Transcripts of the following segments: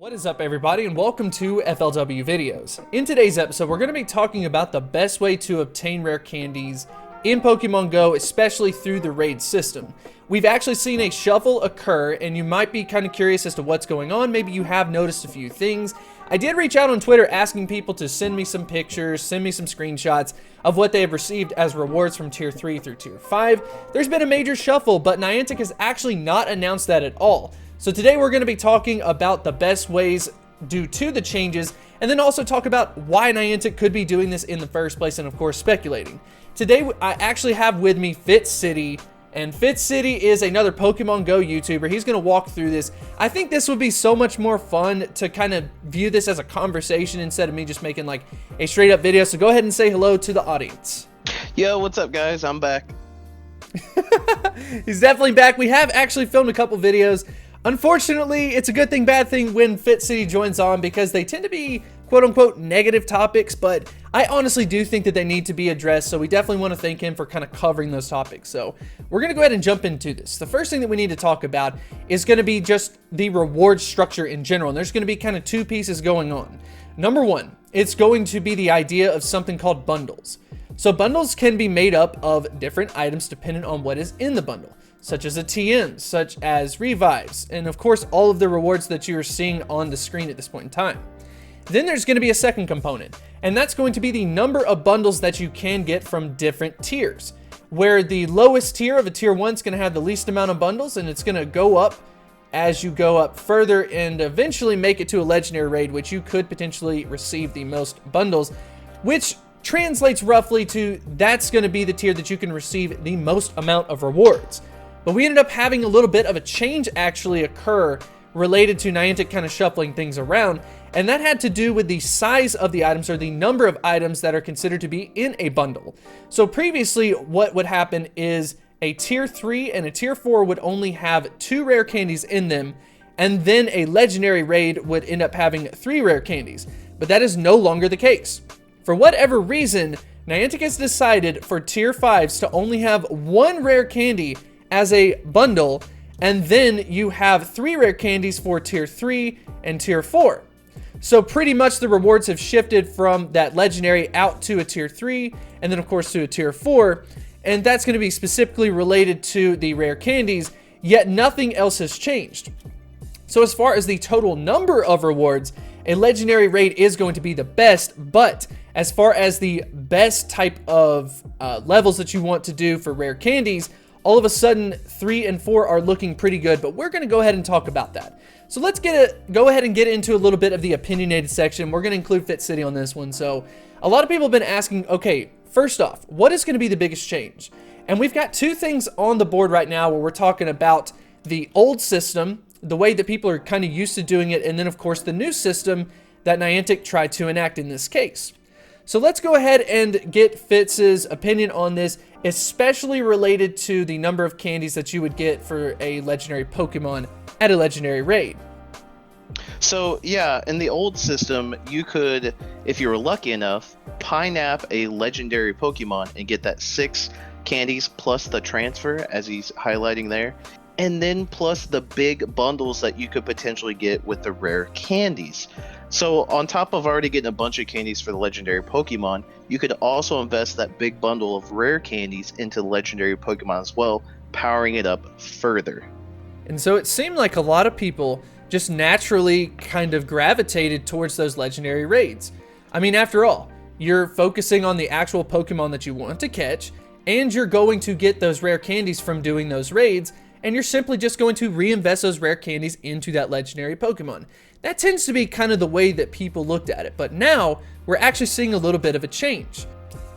What is up, everybody, and welcome to FLW Videos. In today's episode, we're going to be talking about the best way to obtain rare candies in Pokemon Go, especially through the raid system. We've actually seen a shuffle occur, and you might be kind of curious as to what's going on. Maybe you have noticed a few things. I did reach out on Twitter asking people to send me some pictures, send me some screenshots of what they have received as rewards from Tier 3 through Tier 5. There's been a major shuffle, but Niantic has actually not announced that at all. So today we're going to be talking about the best ways due to the changes, and then also talk about why Niantic could be doing this in the first place, and of course speculating. Today I actually have with me Fit City, and Fit City is another Pokemon Go YouTuber. He's going to walk through this. I think this would be so much more fun to kind of view this as a conversation instead of me just making like a straight up video. So go ahead and say hello to the audience. Yo, what's up, guys? I'm back. He's definitely back. We have actually filmed a couple videos. Unfortunately, it's a good thing, bad thing when Fit City joins on because they tend to be quote-unquote negative topics, but I honestly do think that they need to be addressed, so we definitely want to thank him for kind of covering those topics. So we're going to go ahead and jump into this. The first thing that we need to talk about is going to be just the reward structure in general, and there's going to be kind of two pieces going on. Number one, it's going to be the idea of something called bundles. So bundles can be made up of different items depending on what is in the bundle, such as a TM, such as revives, and of course all of the rewards that you are seeing on the screen at this point in time. Then there's going to be a second component, and that's going to be the number of bundles that you can get from different tiers, where the lowest tier of a tier 1 is going to have the least amount of bundles, and it's going to go up as you go up further and eventually make it to a legendary raid, which you could potentially receive the most bundles, which translates roughly to that's going to be the tier that you can receive the most amount of rewards. But we ended up having a little bit of a change actually occur related to Niantic kind of shuffling things around, and that had to do with the size of the items, or the number of items that are considered to be in a bundle. So previously what would happen is a tier 3 and a tier 4 would only have 2 rare candies in them, and then a legendary raid would end up having 3 rare candies. But that is no longer the case. For whatever reason, Niantic has decided for tier 5s to only have 1 rare candy as a bundle, and then you have 3 rare candies for tier 3 and tier 4. So pretty much the rewards have shifted from that legendary out to a tier 3, and then of course to a tier 4, and that's going to be specifically related to the rare candies, yet nothing else has changed. So as far as the total number of rewards, a legendary raid is going to be the best, but as far as the best type of levels that you want to do for rare candies, all of a sudden 3 and 4 are looking pretty good, but we're going to go ahead and talk about that. So let's go ahead and get into a little bit of the opinionated section. We're going to include Fit City on this one. So a lot of people have been asking, okay, first off, what is going to be the biggest change? And we've got 2 things on the board right now where we're talking about the old system, the way that people are kind of used to doing it, and then of course the new system that Niantic tried to enact in this case. So let's go ahead and get Fitz's opinion on this, especially related to the number of candies that you would get for a legendary Pokemon at a legendary raid. So yeah, in the old system, you could, if you were lucky enough, pineap a legendary Pokemon and get that 6 candies plus the transfer, as he's highlighting there, and then plus the big bundles that you could potentially get with the rare candies. So on top of already getting a bunch of candies for the legendary Pokemon, you could also invest that big bundle of rare candies into the legendary Pokemon as well, powering it up further. And so it seemed like a lot of people just naturally kind of gravitated towards those legendary raids. I mean, after all, you're focusing on the actual Pokemon that you want to catch, and you're going to get those rare candies from doing those raids, and you're simply just going to reinvest those rare candies into that legendary Pokemon. That tends to be kind of the way that people looked at it, but now we're actually seeing a little bit of a change.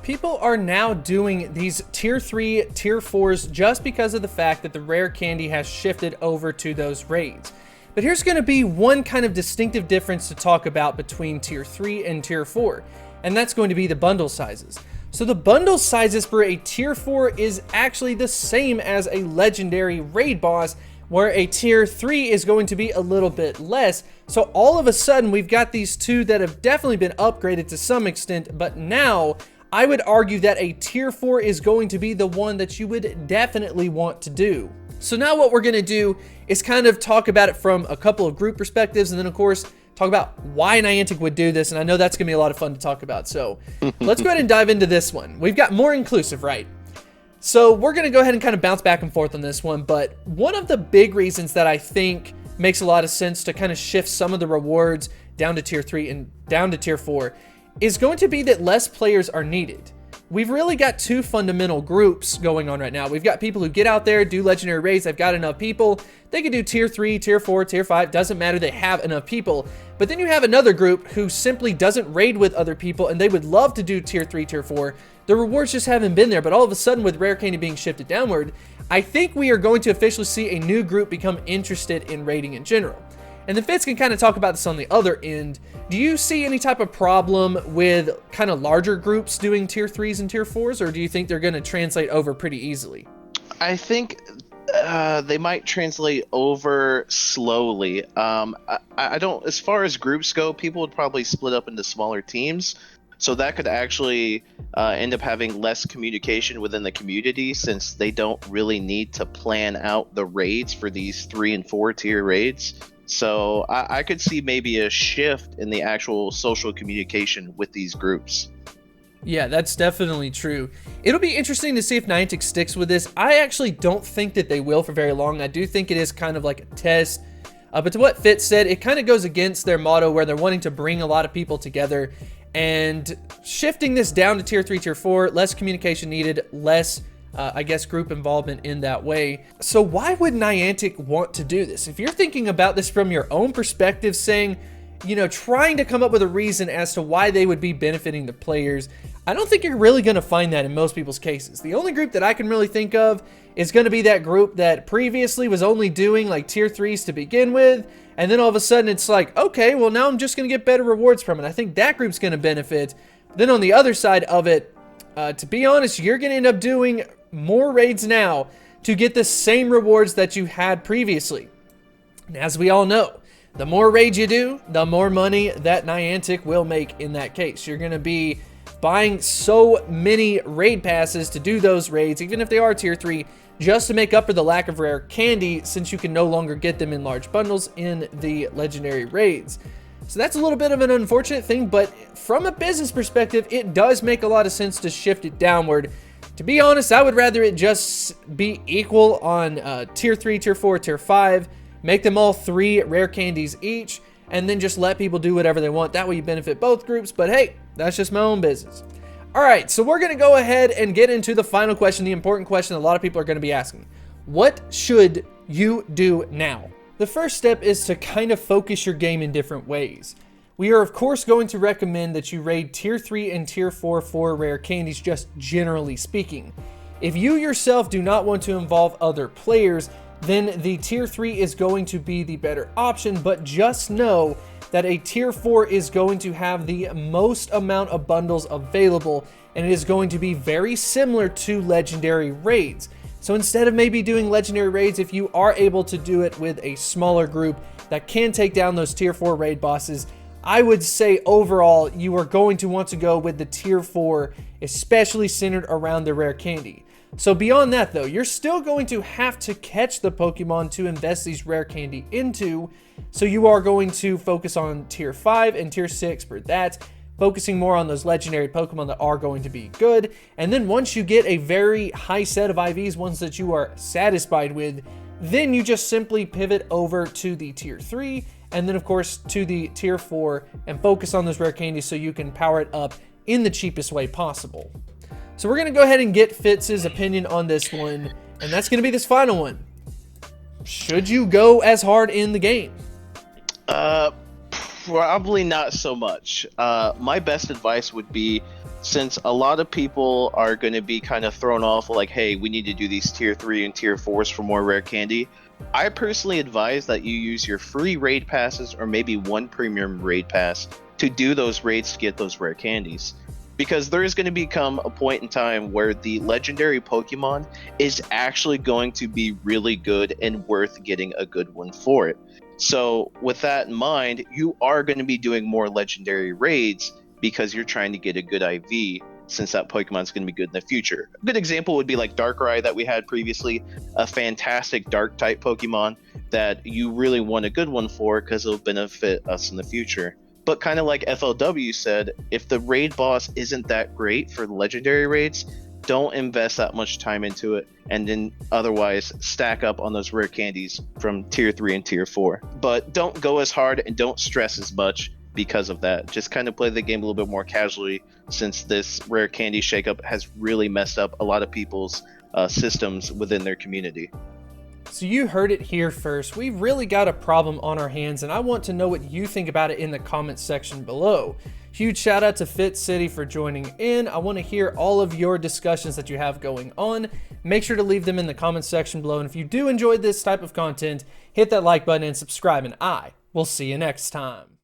People are now doing these tier 3, tier 4s just because of the fact that the rare candy has shifted over to those raids. But here's going to be one kind of distinctive difference to talk about between tier 3 and tier 4, and that's going to be the bundle sizes. So the bundle sizes for a tier 4 is actually the same as a legendary raid boss, where a tier 3 is going to be a little bit less. So all of a sudden we've got these 2 that have definitely been upgraded to some extent, but now I would argue that a tier 4 is going to be the one that you would definitely want to do. So now what we're going to do is kind of talk about it from a couple of group perspectives, and then of course talk about why Niantic would do this, and I know that's going to be a lot of fun to talk about. So let's go ahead and dive into this one. We've got more inclusive, right? So we're going to go ahead and kind of bounce back and forth on this one, but one of the big reasons that I think makes a lot of sense to kind of shift some of the rewards down to tier 3 and down to tier 4 is going to be that less players are needed. We've really got two fundamental groups going on right now. We've got people who get out there, do legendary raids, they've got enough people, they can do tier 3, tier 4, tier 5, doesn't matter, they have enough people. But then you have another group who simply doesn't raid with other people and they would love to do tier 3, tier 4. The rewards just haven't been there, but all of a sudden with rare candy being shifted downward, I think we are going to officially see a new group become interested in raiding in general. And then Fitz can kind of talk about this on the other end. Do you see any type of problem with kind of larger groups doing tier 3s and tier 4s, or do you think they're going to translate over pretty easily? I think they might translate over slowly. I don't, as far as groups go, people would probably split up into smaller teams. So that could actually end up having less communication within the community, since they don't really need to plan out the raids for these 3 and 4 tier raids. So I could see maybe a shift in the actual social communication with these groups. Yeah, that's definitely true. It'll be interesting to see if Niantic sticks with this. I actually don't think that they will for very long. I do think it is kind of like a test. But to what Fitz said, it kind of goes against their motto where they're wanting to bring a lot of people together. And shifting this down to tier 3, tier 4, less communication needed, less I guess group involvement in that way. So why would Niantic want to do this? If you're thinking about this from your own perspective, saying, you know, trying to come up with a reason as to why they would be benefiting the players, I don't think you're really going to find that in most people's cases. The only group that I can really think of is going to be that group that previously was only doing like tier 3s to begin with, and then all of a sudden it's like, okay, well now I'm just going to get better rewards from it. I think that group's going to benefit. Then on the other side of it, to be honest, you're going to end up doing more raids now to get the same rewards that you had previously. And as we all know, the more raids you do, the more money that Niantic will make in that case. You're going to be buying so many raid passes to do those raids, even if they are tier 3, just to make up for the lack of rare candy, since you can no longer get them in large bundles in the legendary raids. So that's a little bit of an unfortunate thing, but from a business perspective, it does make a lot of sense to shift it downward. To be honest, I would rather it just be equal on tier 3, tier 4, tier 5, make them all 3 rare candies each, and then just let people do whatever they want. That way you benefit both groups, but hey, that's just my own business. All right, so we're going to go ahead and get into the final question, the important question a lot of people are going to be asking. What should you do now? The first step is to kind of focus your game in different ways. We are of course going to recommend that you raid tier 3 and tier 4 for rare candies, just generally speaking. If you yourself do not want to involve other players, then the tier 3 is going to be the better option, but just know that a tier 4 is going to have the most amount of bundles available, and it is going to be very similar to legendary raids. So instead of maybe doing legendary raids, if you are able to do it with a smaller group that can take down those tier 4 raid bosses, I would say overall you are going to want to go with the tier 4, especially centered around the rare candy. So beyond that though, you're still going to have to catch the Pokemon to invest these rare candy into, so you are going to focus on tier 5 and tier 6 for that, focusing more on those legendary Pokemon that are going to be good. And then once you get a very high set of IVs, ones that you are satisfied with, then you just simply pivot over to the tier 3 and then of course to the tier 4 and focus on those rare candies so you can power it up in the cheapest way possible. So we're going to go ahead and get Fitz's opinion on this one, and that's going to be this final one. Should you go as hard in the game? Probably not so much. My best advice would be, since a lot of people are going to be kind of thrown off like, hey, we need to do these tier 3 and tier 4s for more rare candy, I personally advise that you use your free raid passes or maybe one premium raid pass to do those raids to get those rare candies. Because there is going to become a point in time where the legendary Pokemon is actually going to be really good and worth getting a good one for it. So with that in mind, you are going to be doing more legendary raids because you're trying to get a good IV. since that Pokemon's going to be good in the future. A good example would be like Darkrai that we had previously, a fantastic dark type Pokemon that you really want a good one for because it'll benefit us in the future. But kind of like FLW said, if the raid boss isn't that great for legendary raids, don't invest that much time into it, and then otherwise stack up on those rare candies from tier 3 and tier 4. But don't go as hard and don't stress as much because of that. Just kind of play the game a little bit more casually, since this rare candy shakeup has really messed up a lot of people's systems within their community. So you heard it here first. We've really got a problem on our hands, and I want to know what you think about it in the comments section below. Huge shout out to Fit City for joining in. I want to hear all of your discussions that you have going on. Make sure to leave them in the comments section below. And if you do enjoy this type of content, hit that like button and subscribe, and I will see you next time.